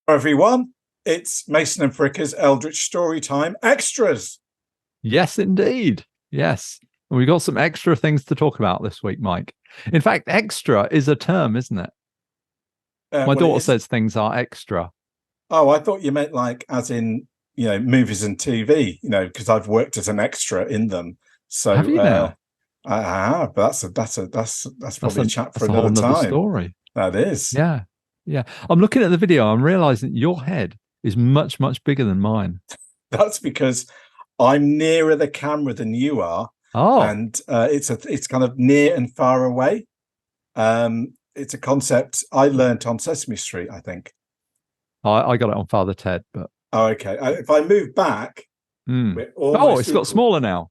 Everyone, it's Mason and Fricker's Eldritch Storytime Extras. Yes, indeed. Yes. And we've got some extra things to talk about this week, Mike. In fact, extra is a term, isn't it? My daughter says things are extra. Oh, I thought you meant like as in, movies and TV, because I've worked as an extra in them. So have you now? I have, but that's probably a chat for another time. Story. That is. Yeah. Yeah. I'm looking at the video. I'm realizing your head is much, much bigger than mine. That's because I'm nearer the camera than you are. Oh. And it's kind of near and far away. It's a concept I learned on Sesame Street, I think. I got it on Father Ted, but okay. If I move back, it's got smaller now.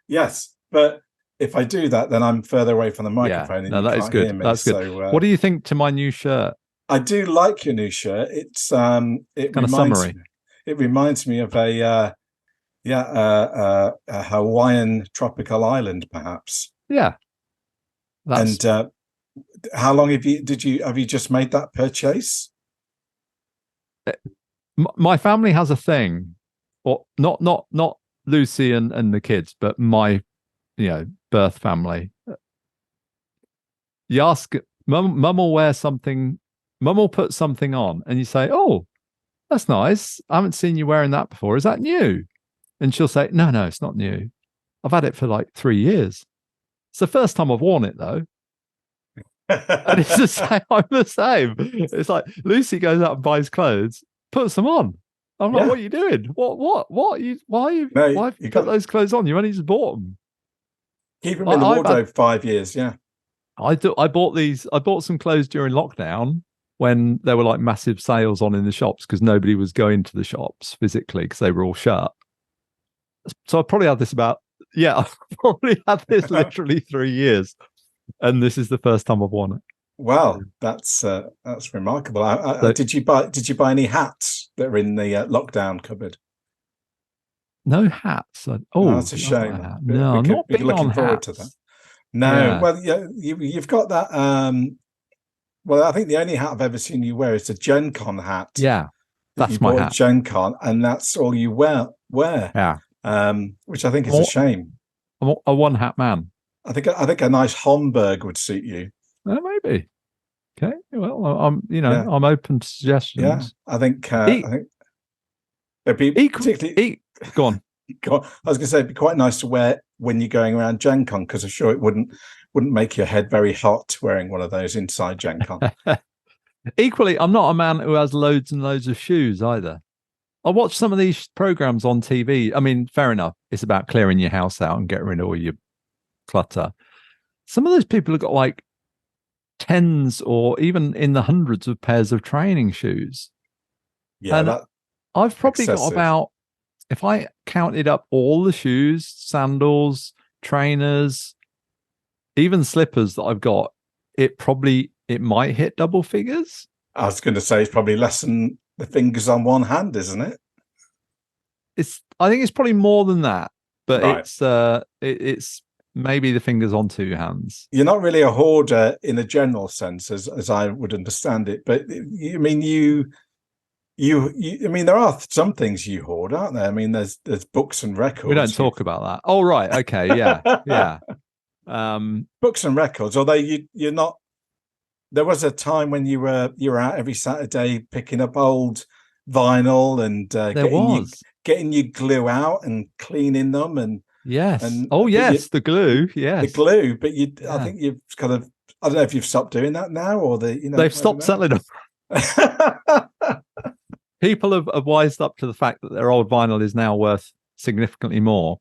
Yes, but if I do that, then I'm further away from the microphone. Yeah, that is good. That's good. So, what do you think to my new shirt? I do like your new shirt. It's It reminds me of a Hawaiian tropical island, perhaps. Yeah. And how long have you just made that purchase? My family has a thing, or not Lucy and the kids, but my birth family. You ask mum will wear something, mum will put something on, and you say, "Oh, that's nice. I haven't seen you wearing that before. Is that new?" And she'll say, No, it's not new. I've had it for like 3 years. It's the first time I've worn it though. And it's the same. I'm the same. It's like Lucy goes out and buys clothes, puts them on. I'm like, what are you doing? Why have you put those clothes on? You only just bought them. Keep them in the wardrobe 5 years. Yeah. I bought some clothes during lockdown when there were like massive sales on in the shops because nobody was going to the shops physically because they were all shut. So I probably had this I've probably had this literally 3 years. And this is the first time I've worn it. Well, that's remarkable. Did you buy any hats that are in the lockdown cupboard? No hats. That's a shame. No, I'm not big looking on forward to that. No, well, you've got that. Well, I think the only hat I've ever seen you wear is a Gen Con hat. Yeah, that's my hat. Gen Con, and that's all you wear. Yeah. Which I think is a shame. I'm a one hat man. I think a nice Homburg would suit you. Maybe. Okay. Well, I'm open to suggestions. Yeah, I think it'd be particularly. Go on. I was going to say it'd be quite nice to wear when you're going around Gen Con because I'm sure it wouldn't make your head very hot wearing one of those inside Gen Con. Equally, I'm not a man who has loads and loads of shoes either. I watch some of these programs on TV. I mean, fair enough. It's about clearing your house out and getting rid of all your clutter. Some of those people have got like tens or even in the hundreds of pairs of training shoes. Yeah, and I've probably got about, if I counted up all the shoes, sandals, trainers, even slippers that I've got, it might hit double figures. I was going to say it's probably less than the fingers on one hand, isn't it? I think it's probably more than that, but right. It's maybe the fingers on two hands. You're not really a hoarder in a general sense, as I would understand it. But I mean, I mean, there are some things you hoard, aren't there? I mean, there's books and records. We don't talk about that. Oh, right. Okay. Yeah. Yeah. Books and records. Although you're not. There was a time when you were out every Saturday picking up old vinyl and getting your glue out and cleaning them and. Yes. The glue. Yes. The glue, but I think you've kind of. I don't know if you've stopped doing that now, or they've stopped selling them. People have wised up to the fact that their old vinyl is now worth significantly more.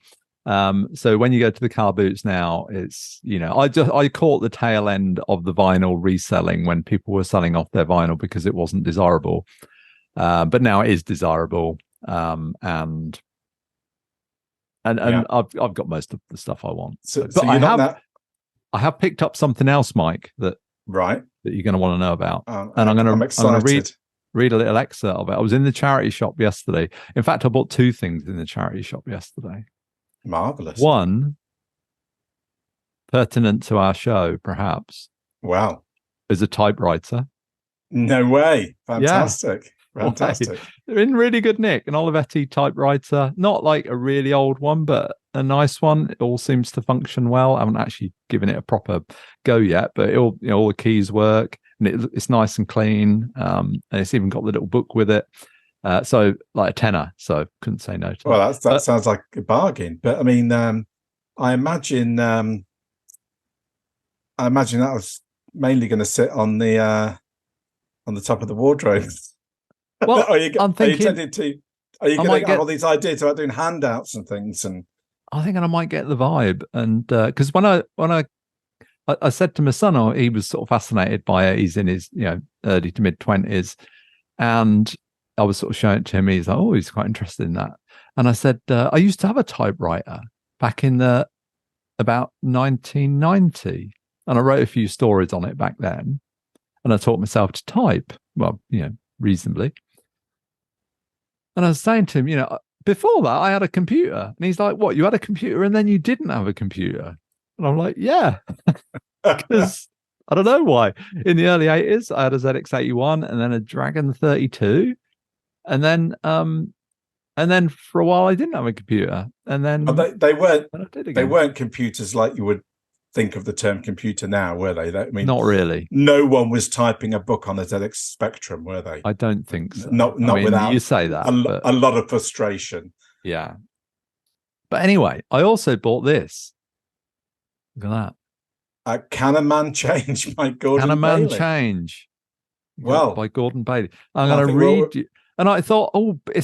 So when you go to the car boots now, it's I caught the tail end of the vinyl reselling when people were selling off their vinyl because it wasn't desirable, but now it is desirable, and I've got most of the stuff I want. But I have picked up something else, Mike, that you're going to want to know about, and I'm going to read a little excerpt of it. I was in the charity shop yesterday. In fact, I bought two things in the charity shop yesterday. Marvelous. One, pertinent to our show, perhaps. Wow. Is a typewriter. No way. Fantastic. Fantastic. They're in really good nick. An Olivetti typewriter, not like a really old one, but a nice one. It all seems to function well. I haven't actually given it a proper go yet, but all the keys work, and it's nice and clean. And it's even got the little book with it. So like a tenner. So couldn't say no to that. Well, that sounds like a bargain. But I mean, I imagine that was mainly going to sit on the top of the wardrobe. Well, I'm thinking, are you going to have all these ideas about doing handouts and things? And I think I might get the vibe, and because when I said to my son, he was sort of fascinated by it. He's in his early to mid 20s, and I was sort of showing it to him. He's like, oh, he's quite interested in that. And I said, I used to have a typewriter back in about 1990, and I wrote a few stories on it back then, and I taught myself to type, well, reasonably. And I was saying to him, before that, I had a computer. And he's like, what, you had a computer and then you didn't have a computer? And I'm like, yeah, because I don't know why. In the early 80s, I had a ZX81 and then a Dragon 32. And then for a while, I didn't have a computer. And then they weren't computers like you would think of the term computer now, were they? I mean, not really. No one was typing a book on a ZX Spectrum, were they? I don't think so. Not without you say that, a lot of frustration. Yeah. But anyway, I also bought this. Look at that. Can a Man Change by Gordon Bailey? Can a Man Change? Well, by Gordon Bailey. I'm going to read you. And I thought,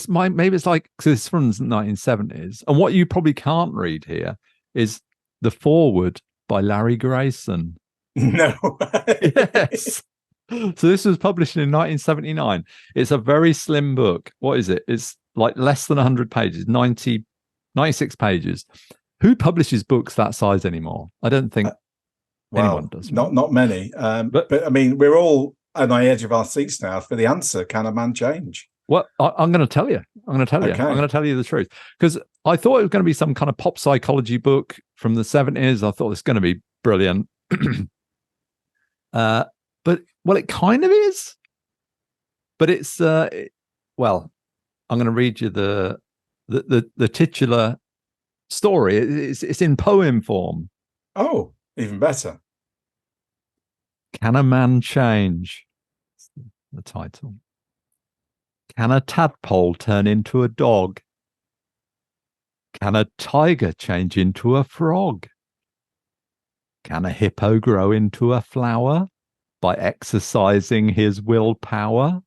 maybe it's like, because it's from the 1970s. And what you probably can't read here is the foreword by Larry Grayson. No way. Yes. So this was published in 1979. It's a very slim book. What is it? It's like less than 100 pages, 96 pages. Who publishes books that size anymore? I don't think anyone does. Not many. But I mean, we're all on the edge of our seats now for the answer. Can a man change? Well, I'm going to tell you. I'm going to tell you. I'm going to tell you the truth, because I thought it was going to be some kind of pop psychology book from the 70s. I thought it's going to be brilliant. But it kind of is. But it's well, I'm going to read you the titular story. It's in poem form. Oh, even better. Can a man change? The title. Can a tadpole turn into a dog? Can a tiger change into a frog? Can a hippo grow into a flower by exercising his willpower?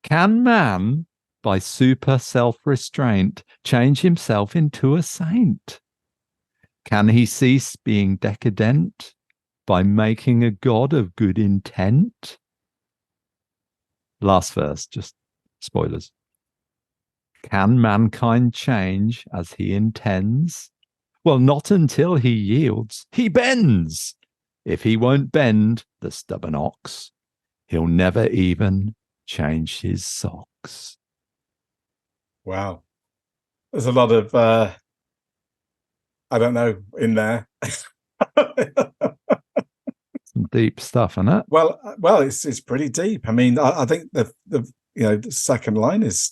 Can man, by super self-restraint, change himself into a saint? Can he cease being decadent by making a god of good intent? Last verse, just spoilers. Can mankind change as he intends? Well, not until he yields, he bends. If he won't bend, the stubborn ox, he'll never even change his socks. Wow. There's a lot of, I don't know, in there. Some deep stuff, isn't it? Well, it's pretty deep. I mean, I think the second line has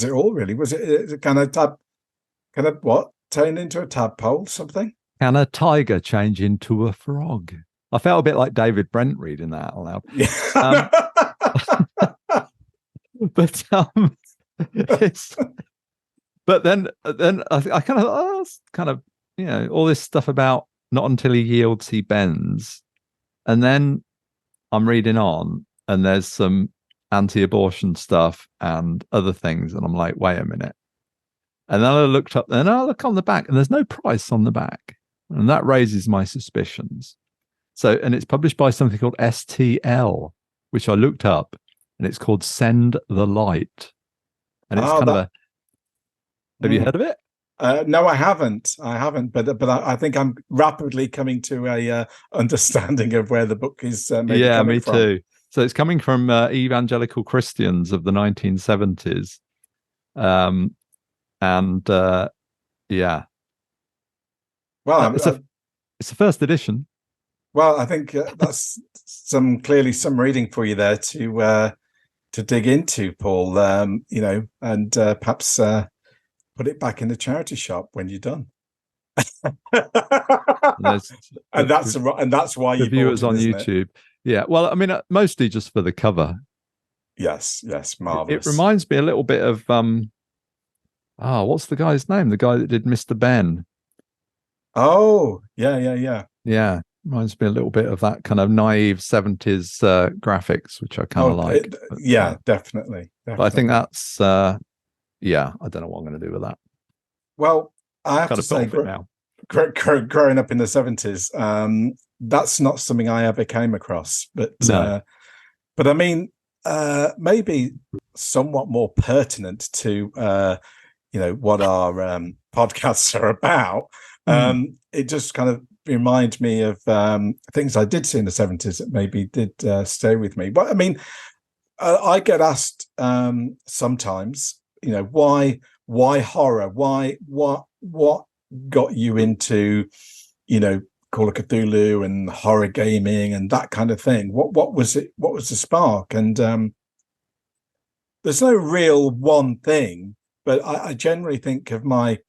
it all really. Was it kind of what turn into a tadpole? Something? Can a tiger change into a frog? I felt a bit like David Brent reading that out loud. Yeah. But then I kind of all this stuff about not until he yields he bends. And then I'm reading on, and there's some anti-abortion stuff and other things, and I'm like, wait a minute. And then I looked up, and I look on the back, and there's no price on the back, and that raises my suspicions. So, and it's published by something called STL, which I looked up, and it's called Send the Light, and it's have you heard of it? No, I haven't. But I think I'm rapidly coming to a understanding of where the book is. Yeah, me from. too. So it's coming from evangelical Christians of the 1970s, yeah. Well, it's the first edition. Well, I think that's some reading for you there to dig into, Paul. And perhaps put it back in the charity shop when you're done. and that's why you viewers bought it, on isn't YouTube. It? Yeah, well, I mean, mostly just for the cover. Yes, marvelous. It reminds me a little bit of what's the guy's name? The guy that did Mr. Ben. Oh, yeah. Yeah, reminds me a little bit of that kind of naive 70s graphics, which I kind of like. Definitely. But I think that's I don't know what I'm going to do with that. Well, I have to say, now. Growing up in the 70s, that's not something I ever came across. But I mean, maybe somewhat more pertinent to what our podcasts are about. It just kind of reminds me of things I did see in the 70s that maybe did stay with me. But I mean, I get asked sometimes, why horror? What got you into, Call of Cthulhu and horror gaming and that kind of thing? What was it? What was the spark? And there's no real one thing, but I generally think of my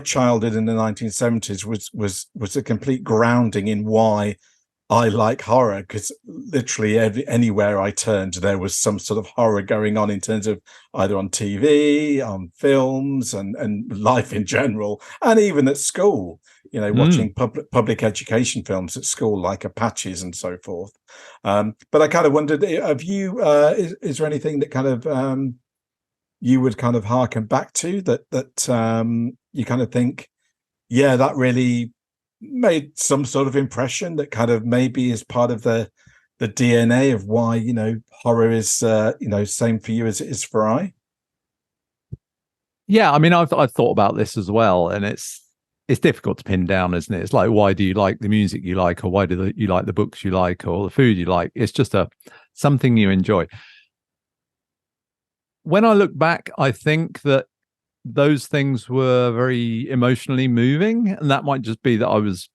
childhood in the 1970s was a complete grounding in why I like horror, because literally anywhere I turned, there was some sort of horror going on in terms of either on TV, on films, and life in general, and even at school. Watching public education films at school, like Apaches and so forth. But I kind of wondered, have you? Is there anything that kind of you would kind of harken back to that you kind of think, yeah, that really made some sort of impression that kind of maybe is part of the DNA of why horror is same for you as it is for I? Yeah, I mean, I've thought about this as well, and it's difficult to pin down, isn't it? It's like, why do you like the music you like, or why do you like the books you like, or the food you like? It's just something you enjoy. When I look back, I think that those things were very emotionally moving, and that might just be that I was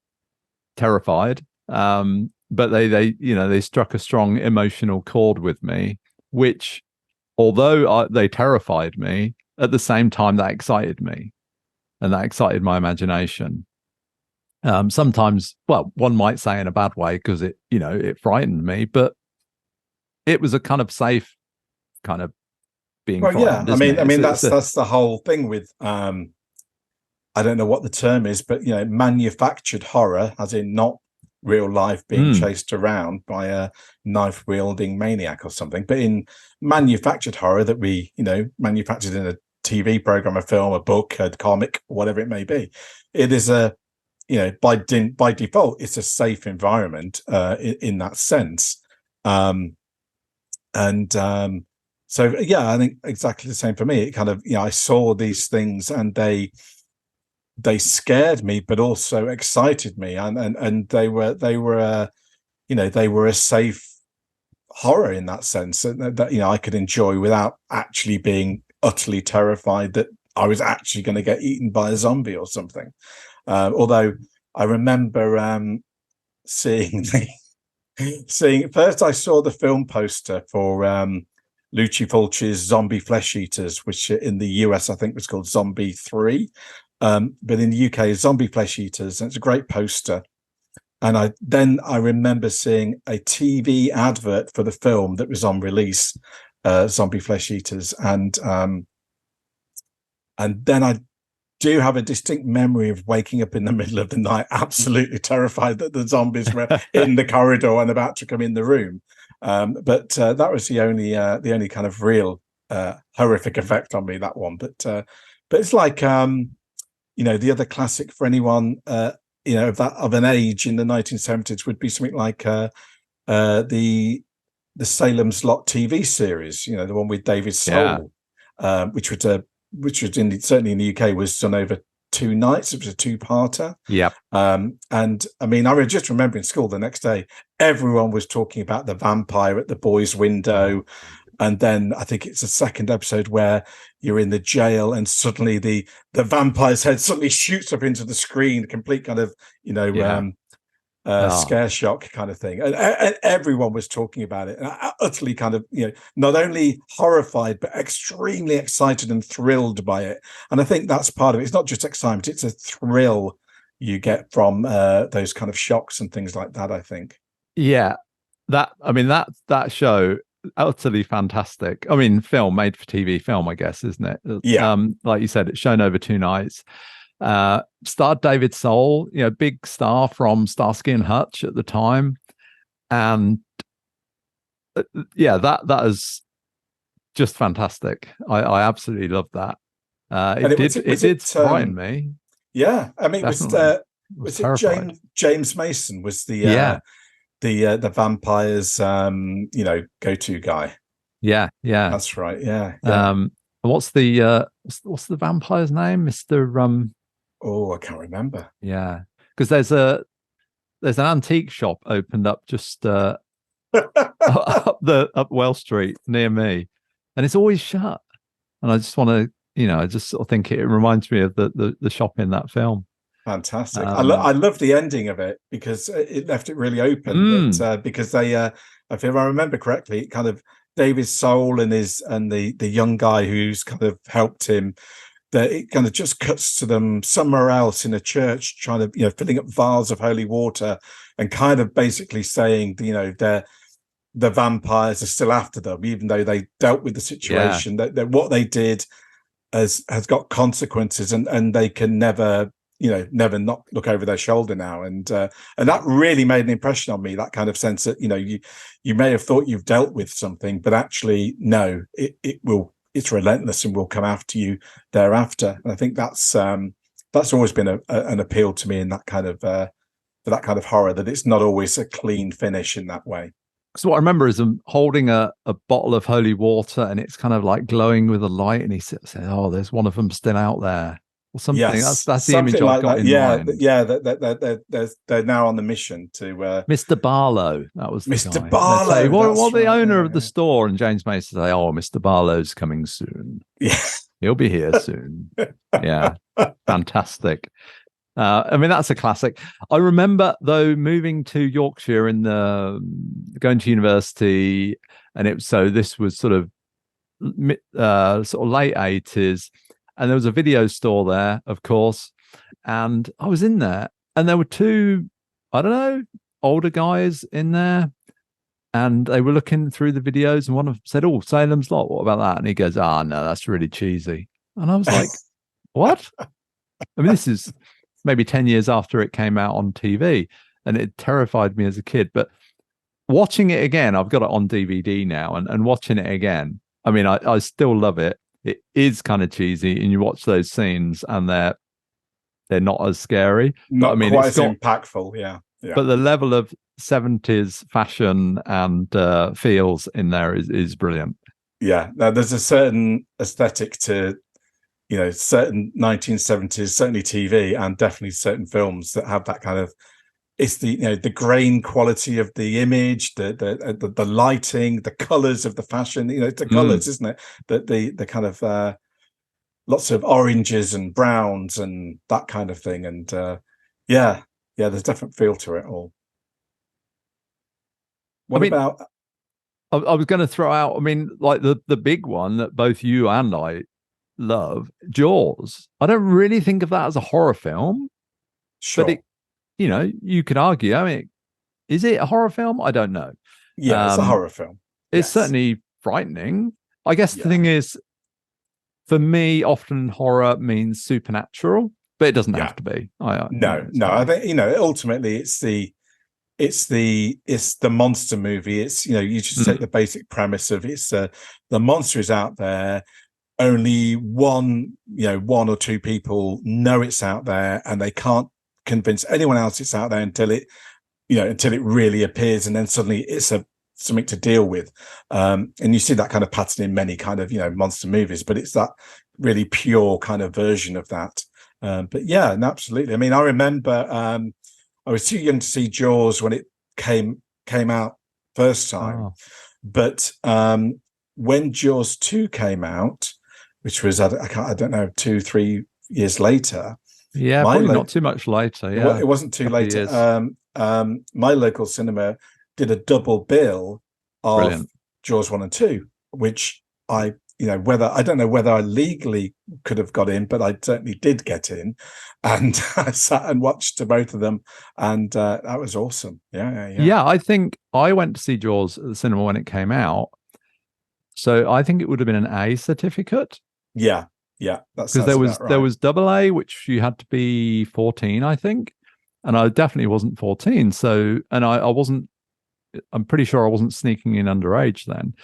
terrified. But they struck a strong emotional chord with me, which, although they terrified me, at the same time that excited me, and that excited my imagination. Sometimes, well, one might say in a bad way, because it frightened me, but it was a kind of safe kind of being frightened. I mean that's the whole thing with I don't know what the term is, but manufactured horror, as in not real life being chased around by a knife wielding maniac or something, but in manufactured horror that we manufactured in a TV program, a film, a book, a comic, whatever it may be. It is by default, it's a safe environment in that sense. So yeah, I think exactly the same for me. It kind of, I saw these things and they scared me, but also excited me, and they were a safe horror in that sense that I could enjoy without actually being utterly terrified that I was actually going to get eaten by a zombie or something. Although I remember seeing first, I saw the film poster for Luci Fulci's Zombie Flesh Eaters, which in the US I think was called Zombie 3, but in the UK Zombie Flesh Eaters, and it's a great poster. And I remember seeing a TV advert for the film that was on release, Zombie Flesh Eaters, and then I do have a distinct memory of waking up in the middle of the night, absolutely terrified that the zombies were in the corridor and about to come in the room. But that was the only kind of real horrific effect on me, that one. But it's like the other classic for anyone of an age in the 1970s would be something like the Salem's Lot TV series, the one with David Soul, which was certainly in the UK was done over 2 nights. It was a 2-parter. Yeah. And I mean, I just remember in school the next day, everyone was talking about the vampire at the boys' window. And then I think it's the second episode where you're in the jail and suddenly the vampire's head suddenly shoots up into the screen, complete kind of, scare shock kind of thing, and everyone was talking about it, and utterly kind of, not only horrified but extremely excited and thrilled by it. And I think that's part of it. It's not just excitement; it's a thrill you get from those kind of shocks and things like that, I think. Yeah, that show, utterly fantastic. I mean, film, made for TV film, I guess, isn't it? Yeah. Like you said, it's shown over 2 nights. Starred David Soul, big star from Starsky and Hutch at the time, and that is just fantastic. I absolutely love that. It did frighten me. Yeah, I mean, was it James Mason was the vampires go-to guy? Yeah, that's right. Yeah. What's the vampire's name, Mr. I can't remember. Yeah, because there's an antique shop opened up just up Well Street near me, and it's always shut. And I just want to, I just sort of think it reminds me of the shop in that film. Fantastic. I love the ending of it because it left it really open. Because they, if I remember correctly, kind of David Soul and the young guy who's kind of helped him, that it kind of just cuts to them somewhere else in a church, trying to, filling up vials of holy water, and kind of basically saying, the vampires are still after them, even though they dealt with the situation. That what they did has got consequences, and they can never not look over their shoulder now. And that really made an impression on me, that kind of sense that, you may have thought you've dealt with something, but actually, no, it's relentless and will come after you thereafter. And I think that's always been an appeal to me in that kind of horror, that it's not always a clean finish in that way. So what I remember is him holding a bottle of holy water, and it's kind of like glowing with a light, and he says, "Oh, there's one of them still out there." Or something. Yes, that's the image I've got in mind. Yeah. They're now on the mission to Mr. Barlow. That was the Mr. guy. Barlow. What the owner of the store, and James Mason say, "Oh, Mr. Barlow's coming soon. Yeah, he'll be here soon." Yeah, fantastic. I mean, that's a classic. I remember though moving to Yorkshire going to university, and this was sort of late 80s. And there was a video store there, of course. And I was in there, and there were 2, I don't know, older guys in there. And they were looking through the videos, and one of them said, "Oh, Salem's Lot, what about that?" And he goes, "No, that's really cheesy." And I was like, what? I mean, this is maybe 10 years after it came out on TV, and it terrified me as a kid. But watching it again, I've got it on DVD now, and watching it again, I mean, I still love it. It is kind of cheesy, and you watch those scenes, and they're not as scary. Not quite as impactful, yeah. But the level of 70s fashion and feels in there is brilliant. Yeah, now there's a certain aesthetic to, certain 1970s, certainly TV, and definitely certain films that have that kind of. It's the grain quality of the image, the lighting, the colors of the fashion. It's the colors, isn't it? The kind of lots of oranges and browns and that kind of thing. And there's a different feel to it all. I was going to throw out. I mean, like the big one that both you and I love, Jaws. I don't really think of that as a horror film, sure. But you could argue. I mean, is it a horror film? I don't know. Yeah, it's a horror film. It's certainly frightening. I guess the thing is, for me, often horror means supernatural, but it doesn't have to be. No. I think ultimately it's the monster movie. It's you just take the basic premise of the monster is out there. Only one or 2 people know it's out there, and they can't convince anyone else it's out there until it really appears, and then suddenly it's something to deal with. And you see that kind of pattern in many kind of monster movies, but it's that really pure kind of version of that. But yeah, and absolutely. I mean, I remember I was too young to see Jaws when it came out first time, but when Jaws 2 came out, which was I don't know 2-3 years later. Yeah, probably not too much later. Yeah, it wasn't too late. my local cinema did a double bill of Brilliant. Jaws 1 and 2, which I don't know whether I legally could have got in, but I certainly did get in, and I sat and watched both of them, and that was awesome. Yeah. I think I went to see Jaws at the cinema when it came out, so I think it would have been an A certificate. Yeah, because there was double A, which you had to be 14, I think, and I definitely wasn't 14. So, and I wasn't. I'm pretty sure I wasn't sneaking in underage then.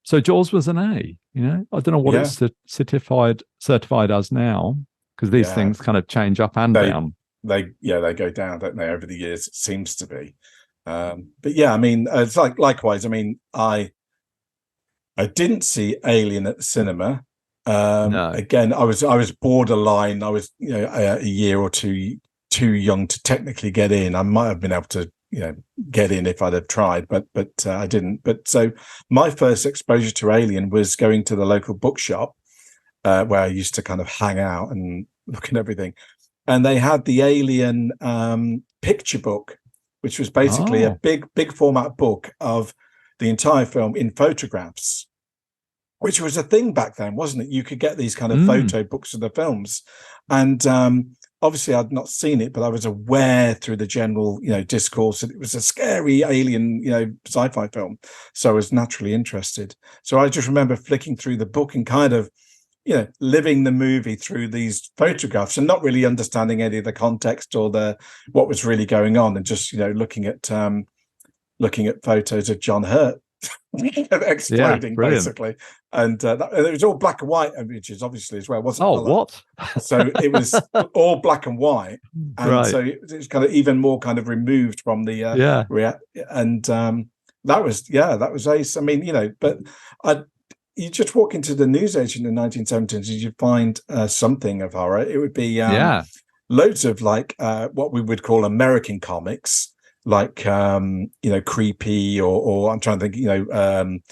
So Jaws was an A. I don't know what it's certified as now, because these things kind of change up and down. They go down, don't they, over the years? It seems to be. But yeah, I mean, it's likewise. I mean, I didn't see Alien at the cinema. No. Again, I was borderline. I was a year or two too young to technically get in. I might have been able to get in if I'd have tried, but I didn't. But so my first exposure to Alien was going to the local bookshop where I used to kind of hang out and look at everything, and they had the Alien picture book, which was basically a big format book of the entire film in photographs, which was a thing back then, wasn't it? You could get these kind of photo books of the films, and obviously I'd not seen it, but I was aware through the general discourse that it was a scary alien sci-fi film, so I was naturally interested. So I just remember flicking through the book and kind of living the movie through these photographs and not really understanding any of the context or what was really going on, and just looking at photos of John Hurt exploding, basically, and it was all black and white images, obviously, as well. Wasn't what? So it was all black and white, and so it was kind of even more kind of removed from the and that was ace. I mean, but you just walk into the newsagent in the 1970s, you find something of horror. It would be loads of what we would call American comics, like Creepy, or I'm trying to think,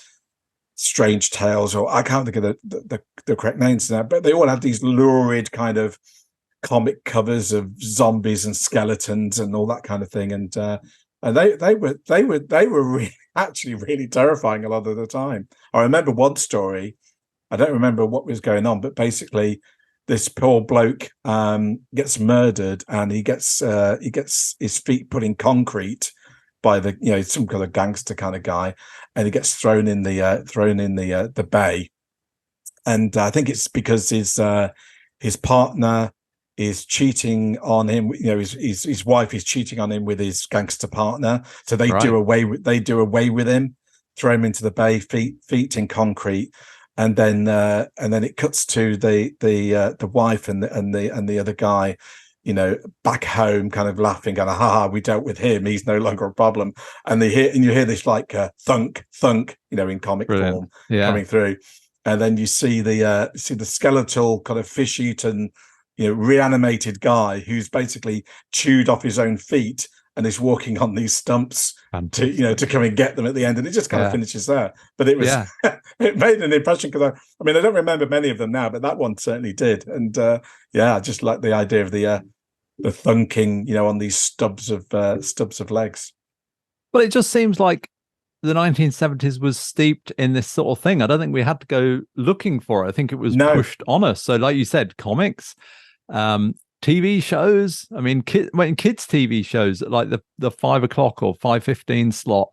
Strange Tales, or I can't think of the correct names now, but they all have these lurid kind of comic covers of zombies and skeletons and all that kind of thing, and they were actually really terrifying a lot of the time. I remember one story, I don't remember what was going on, but basically this poor bloke gets murdered, and he gets his feet put in concrete by some kind of gangster kind of guy, and he gets thrown in the bay. And I think it's because his partner is cheating on him. His wife is cheating on him with his gangster partner, so they do away with him, throw him into the bay, feet in concrete. And then it cuts to the wife and the other guy, back home, kind of laughing, going, "Ha, we dealt with him. He's no longer a problem." And you hear this thunk, in comic form coming through, and then you see the skeletal kind of fish-eaten, reanimated guy who's basically chewed off his own feet and is walking on these stumps to come and get them at the end, and it just kind of finishes there. But it was it made an impression, because I mean I don't remember many of them now, but that one certainly did. And I just like the idea of the thunking on these stubs of legs. Well, it just seems like the 1970s was steeped in this sort of thing. I don't think we had to go looking for it. I think it was pushed on us. So like you said, comics, TV shows. I mean, kids TV shows, like the 5 o'clock or 5:15 slot,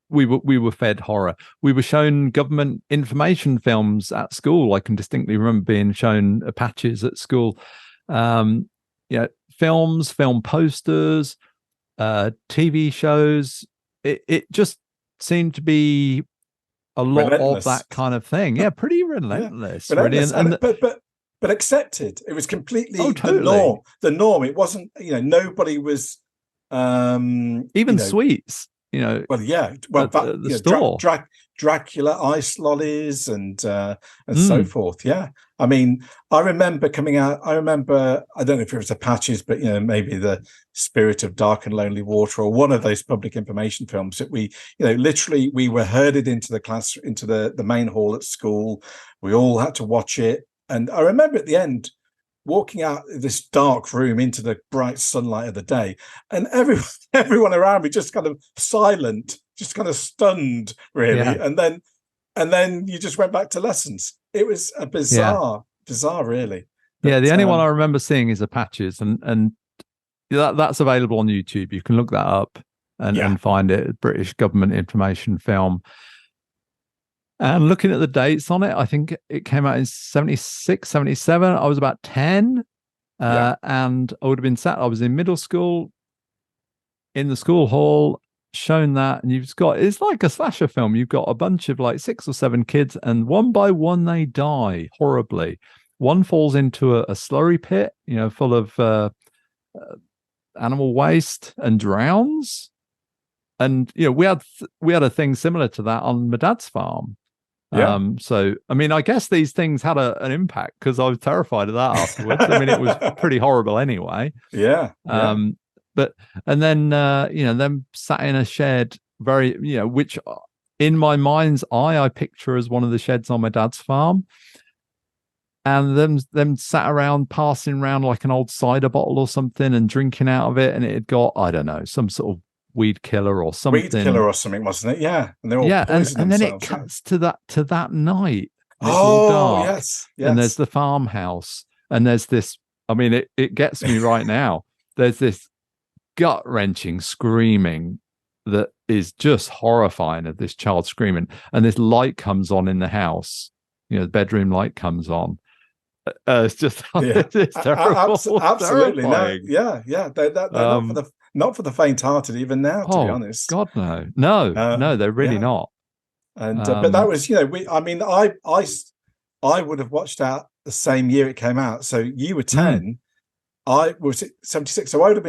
we were fed horror. We were shown government information films at school. I can distinctly remember being shown Apaches at school. Films, film posters, TV shows. It just seemed to be a lot of that kind of thing. Yeah, pretty relentless. But accepted. It was completely totally the norm. It wasn't, nobody was even sweets, the store. Dracula ice lollies and so forth. Yeah. I mean, I remember coming out, I don't know if it was Apaches, but maybe the Spirit of Dark and Lonely Water, or one of those public information films that we, literally we were herded into the class, into the main hall at school. We all had to watch it. And I remember at the end, walking out this dark room into the bright sunlight of the day, and everyone around me just kind of silent, just kind of stunned, really. Yeah. And then you just went back to lessons. It was a bizarre, really. But, the only one I remember seeing is Apaches, and that's available on YouTube. You can look that up and find it. British government information film. And looking at the dates on it, I think it came out in 76, 77. I was about 10. And I would have been I was in middle school in the school hall, shown that. And it's like a slasher film. You've got a bunch of like 6 or 7 kids, and one by one they die horribly. One falls into a slurry pit, full of animal waste, and drowns. And, we had a thing similar to that on my dad's farm. Yeah. So, I mean, I guess these things had an impact, because I was terrified of that afterwards. I mean, it was pretty horrible anyway. Yeah. But, and then, them sat in a shed, which in my mind's eye, I picture as one of the sheds on my dad's farm. And them sat around, passing around like an old cider bottle or something, and drinking out of it. And it had got, I don't know, some sort of weed killer or something. Weed killer or something, wasn't it? Yeah. And they're all and then it cuts to that night. It's all dark. Yes. And there's the farmhouse, and there's this, I mean, it gets me right now. There's this gut-wrenching screaming that is just horrifying, of this child screaming. And this light comes on in the house. The bedroom light comes on. It's just it's terrible. Absolutely. No, they're not for the faint-hearted even now, to be honest. God, no, they're really not. And but that was, I would have watched out the same year it came out. So you were 10, I was 76. So I would have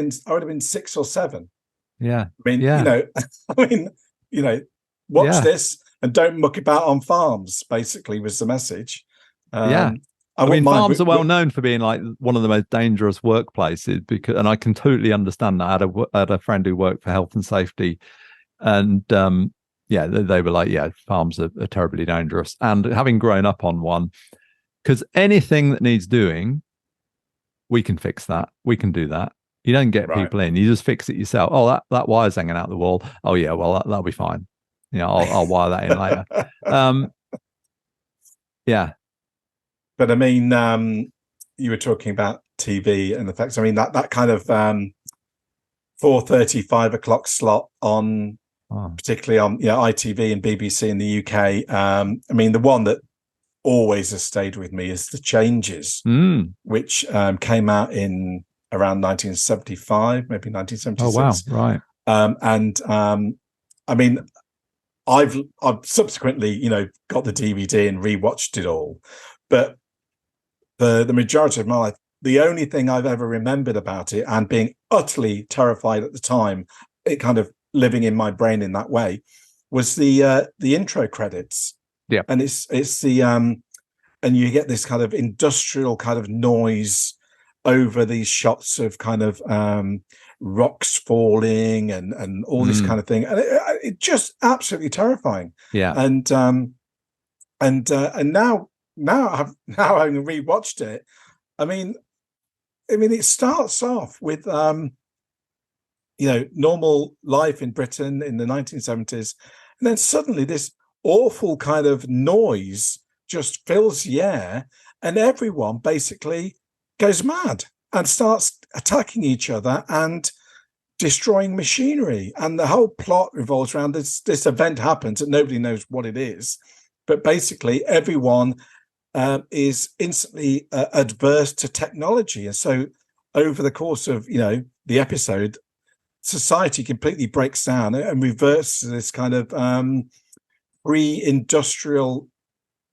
been 6 or 7. Yeah. Watch this and don't muck about on farms, basically, was the message. Farms are well known for being like one of the most dangerous workplaces, and I can totally understand that. I had a friend who worked for health and safety, and they were like, farms are terribly dangerous. And having grown up on one, because anything that needs doing, we can fix that. We can do that. You don't get people in; you just fix it yourself. Oh, that wire's hanging out the wall. Oh yeah, well that'll be fine. I'll wire that in later. Yeah. But I mean, you were talking about TV and the facts. I mean, that kind of 4:30, 5 o'clock slot on, particularly on ITV and BBC in the UK. I mean, the one that always has stayed with me is The Changes, which came out in around 1975, maybe 1976. Oh wow! Right. I mean, I've subsequently, got the DVD and rewatched it all, but the majority of my life, the only thing I've ever remembered about it, and being utterly terrified at the time, it kind of living in my brain in that way, was the intro credits. Yeah, and it's the and you get this kind of industrial kind of noise over these shots of kind of rocks falling and all this kind of thing, and it just absolutely terrifying. Yeah, and now having rewatched it, I mean, it starts off with normal life in Britain in the 1970s, and then suddenly this awful kind of noise just fills the air, and everyone basically goes mad and starts attacking each other and destroying machinery. And the whole plot revolves around this event happens and nobody knows what it is, but basically everyone is instantly adverse to technology. And so over the course of the episode, society completely breaks down and reverts to this kind of pre-industrial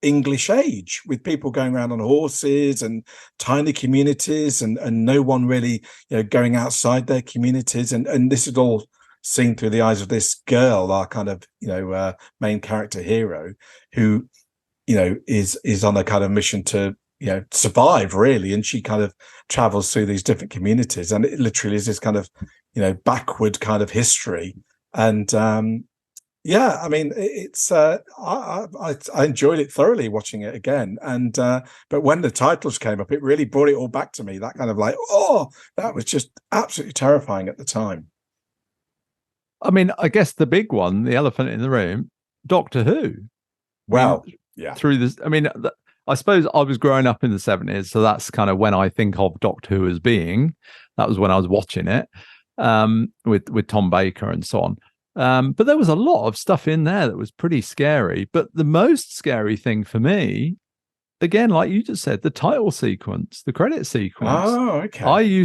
English age, with people going around on horses and tiny communities and no one really going outside their communities, and this is all seen through the eyes of this girl, our kind of main character hero, who is on a kind of mission to survive, really, and she kind of travels through these different communities, and it literally is this kind of backward kind of history. And Yeah, I mean, it's I enjoyed it thoroughly watching it again, and but when the titles came up, it really brought it all back to me. That kind of like, oh, that was just absolutely terrifying at the time. I mean, I guess the big one, the elephant in the room, Doctor Who. Well, I mean, yeah. Through this, I mean, I suppose I was growing up in the 70s, so that's kind of when I think of Doctor Who as being. That was when I was watching it, with Tom Baker and so on. But there was a lot of stuff in there that was pretty scary. But the most scary thing for me, again, like you just said, the title sequence, the credit sequence. Oh, okay.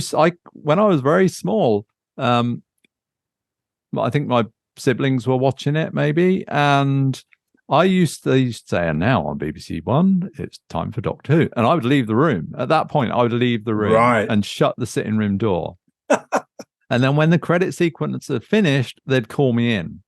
When I was very small, I think my siblings were watching it maybe, and I used to say, and now on BBC One, it's time for Doctor Who. And I would leave the room. At that point, I would leave the room and shut the sitting room door. And then when the credit sequence had finished, they'd call me in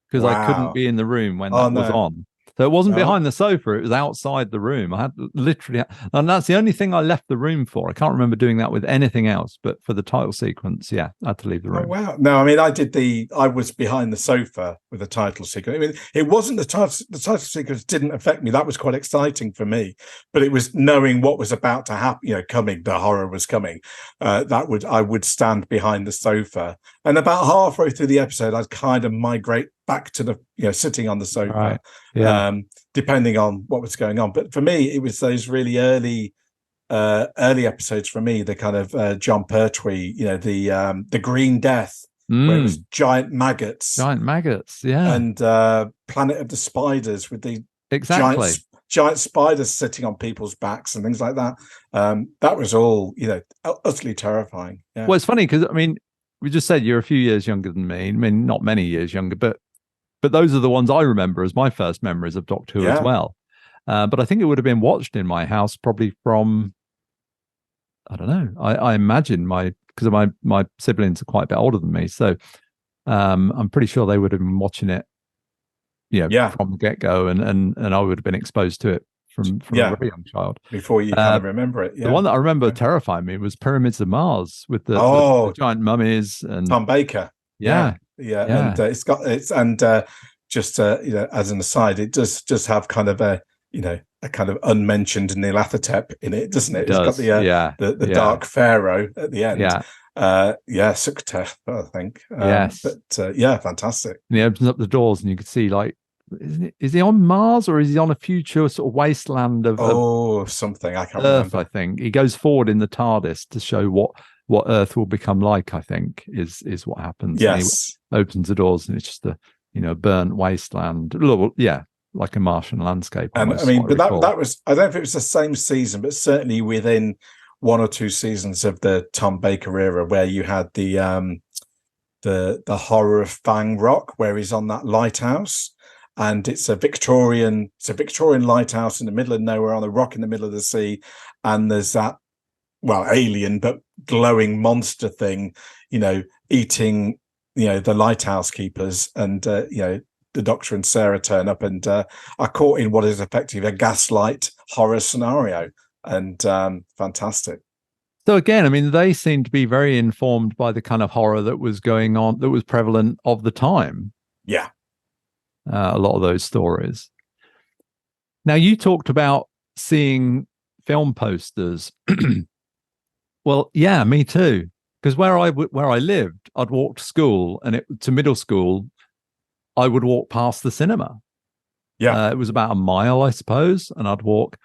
because I couldn't be in the room when that was on. So it wasn't behind the sofa. It was outside the room. I had literally, and that's the only thing I left the room for. I can't remember doing that with anything else, but for the title sequence, yeah, I had to leave the room. Oh, wow. No, I mean, I was behind the sofa with the title sequence. I mean, it wasn't the title sequence didn't affect me. That was quite exciting for me, but it was knowing what was about to happen, coming, the horror was coming. I would stand behind the sofa, and about halfway through the episode, I'd kind of migrate back to the, sitting on the sofa, right. Yeah. Depending on what was going on. But for me, it was those really early episodes for me, the kind of John Pertwee, the Green Death, where it was giant maggots, yeah, and Planet of the Spiders with the giant spiders sitting on people's backs and things like that. That was all, utterly terrifying. Yeah. Well, it's funny because I mean, we just said you're a few years younger than me. I mean, not many years younger, but those are the ones I remember as my first memories of Doctor Who as well. But I think it would have been watched in my house probably from, I don't know. I imagine because my siblings are quite a bit older than me, so I'm pretty sure they would have been watching it, from the get go, and I would have been exposed to it from a very young child before you kind of remember it. Yeah. The one that I remember terrifying me was Pyramids of Mars with the giant mummies and Tom Baker. Yeah. And just as an aside, it does just have kind of a kind of unmentioned Nyarlathotep in it, doesn't it? It's got the Dark Pharaoh at the end. Sukhter, I think. Yes, but fantastic. And he opens up the doors, and you can see, like, is he on Mars or is he on a future sort of wasteland of something I can't Earth? remember. I think he goes forward in the TARDIS to show what Earth will become like. I think is what happens. Yes, and he opens the doors, and it's just a burnt wasteland. Like a Martian landscape. And I mean, but that was, I don't know if it was the same season, but certainly within one or two seasons of the Tom Baker era, where you had the horror of Fang Rock, where he's on that lighthouse. And it's a Victorian lighthouse in the middle of nowhere on a rock in the middle of the sea. And there's that, alien, but glowing monster thing, eating, the lighthouse keepers. And, the Doctor and Sarah turn up and are caught in what is effectively a gaslight horror scenario. And fantastic. So again, I mean, they seem to be very informed by the kind of horror that was going on, that was prevalent of the time. Yeah. A lot of those stories. Now, you talked about seeing film posters. Well, yeah, me too. Because where I lived, I'd walk to school, and to middle school, I would walk past the cinema. Yeah, it was about a mile, I suppose, and I'd walk.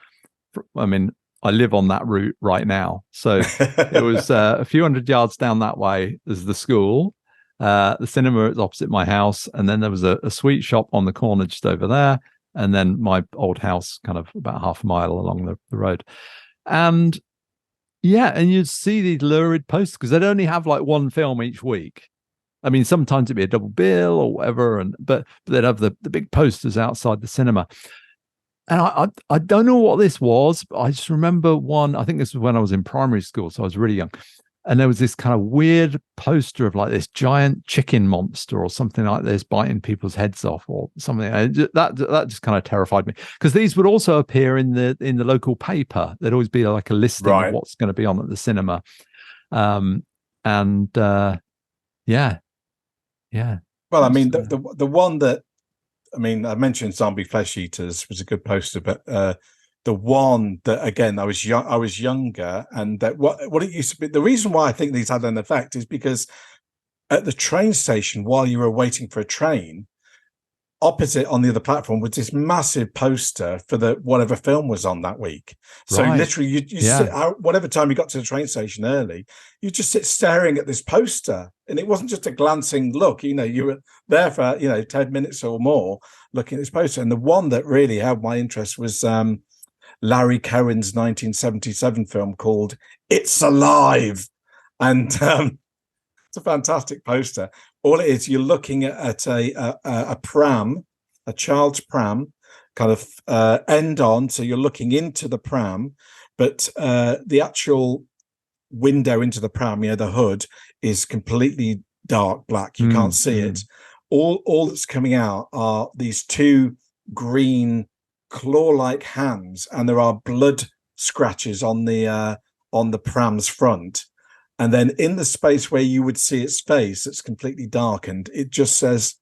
I mean, I live on that route right now, so it was a few hundred yards down that way. There's the school. The cinema is opposite my house, and then there was a sweet shop on the corner just over there, and then my old house kind of about half a mile along the road. And you'd see these lurid posters because they'd only have like one film each week. I mean, sometimes it'd be a double bill or whatever, but they'd have the big posters outside the cinema. And I don't know what this was, but I just remember one. I think this was when I was in primary school, so I was really young. And there was this kind of weird poster of like this giant chicken monster or something like this biting people's heads off or something. That just kind of terrified me, because these would also appear in the local paper. There'd always be like a listing of what's going to be on at the cinema. Well, I mean, the one that, I mean, I mentioned Zombie Flesh Eaters was a good poster, but the one that, again, I was younger, and that what it used to be. The reason why I think these had an effect is because at the train station, while you were waiting for a train, opposite on the other platform was this massive poster for the whatever film was on that week. So literally, you sit out whatever time you got to the train station early, you just sit staring at this poster, and it wasn't just a glancing look. You know, you were there for 10 minutes or more looking at this poster. And the one that really held my interest was Larry Cohen's 1977 film called "It's Alive," and it's a fantastic poster. All it is, you're looking at a pram, a child's pram, kind of end on. So you're looking into the pram, but the actual window into the pram, the hood, is completely dark black. You can't see it. All that's coming out are these two green claw-like hands, and there are blood scratches on the pram's front. And then in the space where you would see its face, it's completely darkened. It just says,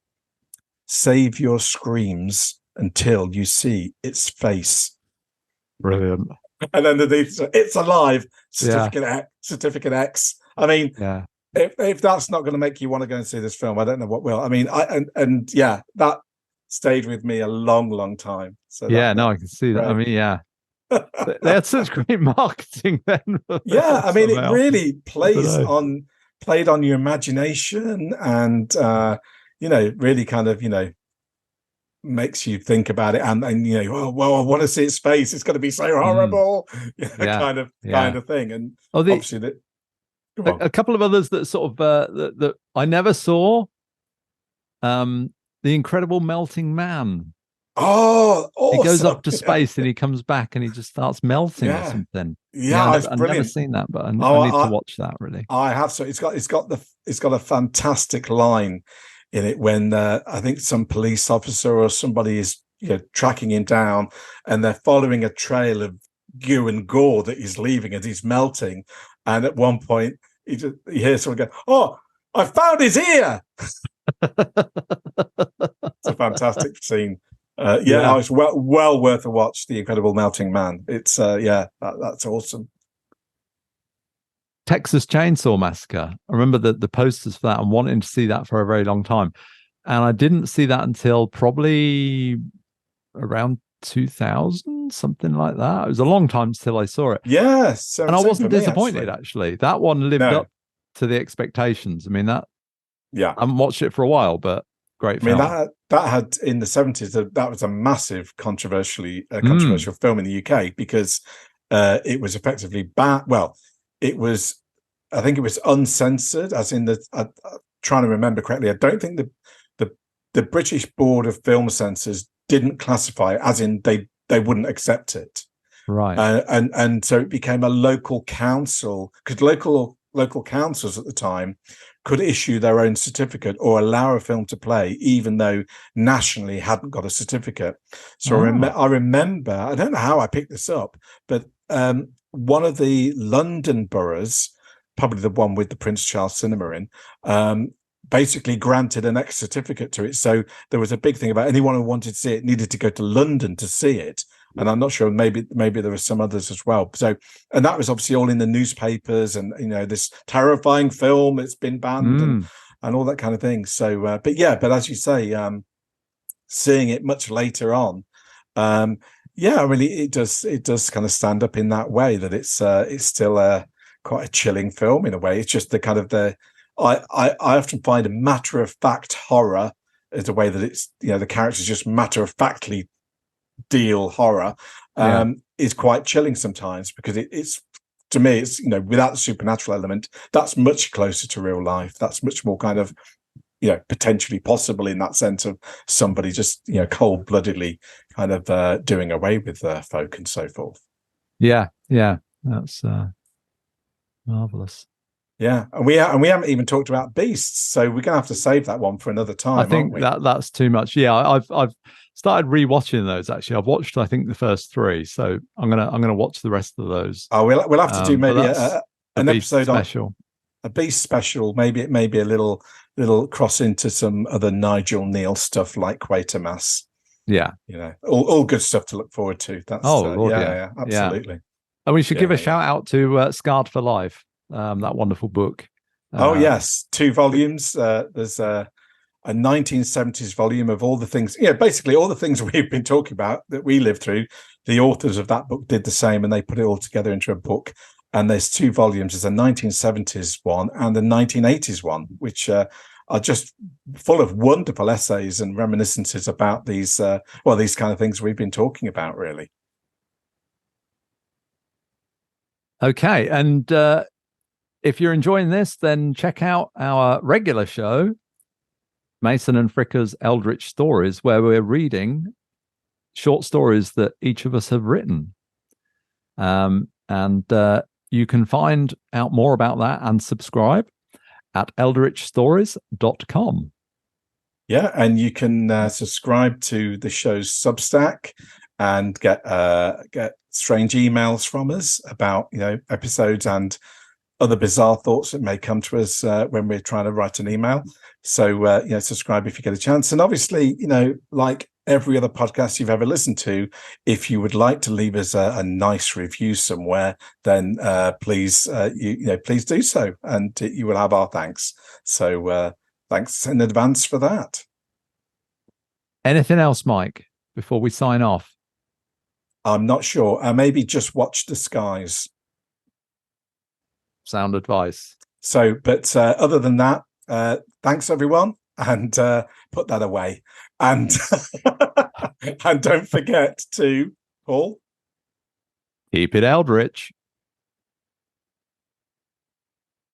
"Save your screams until you see its face." Brilliant. And then "It's alive." Certificate X. I mean, if that's not going to make you want to go and see this film, I don't know what will. I mean, that stayed with me a long, long time. So I can see that. Great. I mean, they had such great marketing then. I mean, it really played on your imagination, and really kind of makes you think about it, and I want to see its face. It's going to be so horrible, kind of thing. And obviously, a couple of others that sort of that I never saw. The Incredible Melting Man. Oh, awesome. He goes up to space and he comes back and he just starts melting or something. I've never seen that, but I need to watch that. Really, I have. So it's got a fantastic line in it when I think some police officer or somebody is tracking him down, and they're following a trail of goo and gore that he's leaving as he's melting. And at one point, he hears someone go, "Oh, I found his ear." It's a fantastic scene. It's well worth a watch. The Incredible Melting Man. It's that's awesome. Texas Chainsaw Massacre. I remember the posters for that and wanting to see that for a very long time, and I didn't see that until probably around 2000, something like that. It was a long time till I saw it. Yes, and I wasn't disappointed. Actually, that one lived up to the expectations. I mean, I haven't watched it for a while, but great film. I mean, that had in the 70s, that was a massive controversial film in the UK because it was effectively banned. Well, I think it was uncensored, as in I'm trying to remember correctly. I don't think the British Board of Film Censors didn't classify it, as in they wouldn't accept it. Right. And so it became a local council, because local councils at the time could issue their own certificate or allow a film to play, even though nationally hadn't got a certificate. So I remember, I don't know how I picked this up, but one of the London boroughs, probably the one with the Prince Charles Cinema in, basically granted an X certificate to it. So there was a big thing about anyone who wanted to see it needed to go to London to see it. And I'm not sure, maybe there were some others as well. So, and that was obviously all in the newspapers, and this terrifying film, it's been banned and all that kind of thing. So, but as you say, seeing it much later on, really, it does kind of stand up in that way, that it's still quite a chilling film in a way. It's just the kind of I often find a matter of fact horror as a way that it's the characters just matter of factly deal horror is quite chilling sometimes, because it's to me, it's without the supernatural element, that's much closer to real life. That's much more kind of potentially possible in that sense of somebody just cold-bloodedly kind of doing away with folk and so forth. That's marvelous. And we haven't even talked about beasts, so we're gonna have to save that one for another time. I think that's too much. I've started rewatching those. Actually, I've watched the first 3, so I'm gonna watch the rest of those. Oh, we'll have to do maybe an episode special. A beast special, maybe a little it'll cross into some other Nigel Neal stuff like Quatermass. Yeah, all good stuff to look forward to. That's Lord, yeah, absolutely. Yeah. And we should give a shout out to Scarred for Life, that wonderful book. Yes, 2 volumes. There's a 1970s volume of all the things, basically all the things we've been talking about that we lived through. The authors of that book did the same, and they put it all together into a book. And there's 2 volumes. There's a 1970s one and the 1980s one, which are just full of wonderful essays and reminiscences about these kind of things we've been talking about, really. Okay, and if you're enjoying this, then check out our regular show, Mason and Fricker's Eldritch Stories, where we're reading short stories that each of us have written. And you can find out more about that and subscribe at eldritchstories.com. Yeah, and you can subscribe to the show's Substack and get strange emails from us about episodes and other bizarre thoughts that may come to us when we're trying to write an email. So subscribe if you get a chance. And obviously, like every other podcast you've ever listened to, if you would like to leave us a nice review somewhere, then please please do so, and you will have our thanks. So thanks in advance for that. Anything else, Mike, before we sign off? I'm not sure. Maybe just watch the skies. Sound advice. So, but other than that, thanks everyone, and put that away, and and don't forget to, Paul, keep it Eldritch.